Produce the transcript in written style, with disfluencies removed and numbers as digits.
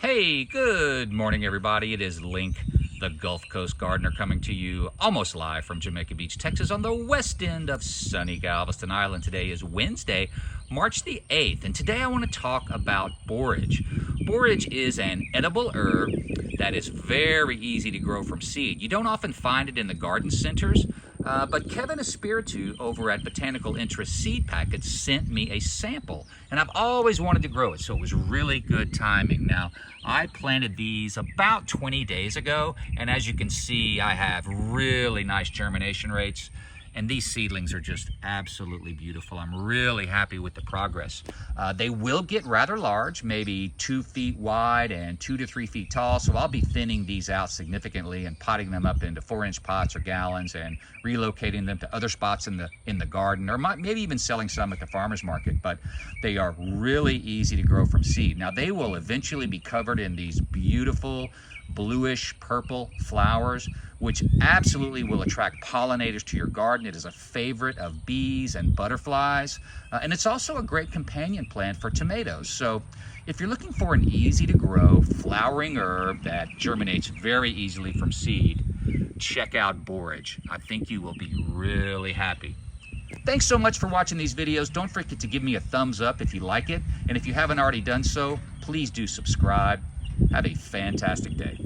Hey, good morning, everybody. It is Link, the Gulf Coast Gardener, coming to you almost live from Jamaica Beach, Texas, on the west end of sunny Galveston Island. Today is Wednesday, March the 8th, and today I want to talk about borage. Borage is an edible herb that is very easy to grow from seed. You don't often find it in the garden centers, but Kevin Espiritu over at Botanical Interest Seed Packets sent me a sample, and I've always wanted to grow it, so it was really good timing. Now, I planted these about 20 days ago, and as you can see, I have really nice germination rates, and these seedlings are just absolutely beautiful. I'm really happy with the progress. They will get rather large, maybe 2 feet wide and 2 to 3 feet tall, so I'll be thinning these out significantly and potting them up into 4-inch pots or gallons and relocating them to other spots in the garden, or maybe even selling some at the farmer's market. But they are really easy to grow from seed. Now, they will eventually be covered in these beautiful bluish purple flowers, which absolutely will attract pollinators to your garden. It is a favorite of bees and butterflies, and it's also a great companion plant for tomatoes. So if you're looking for an easy to grow flowering herb that germinates very easily from seed, check out borage. I think you will be really happy. Thanks so much for watching these videos. Don't forget to give me a thumbs up if you like it, and if you haven't already done so, please do subscribe. Have a fantastic day.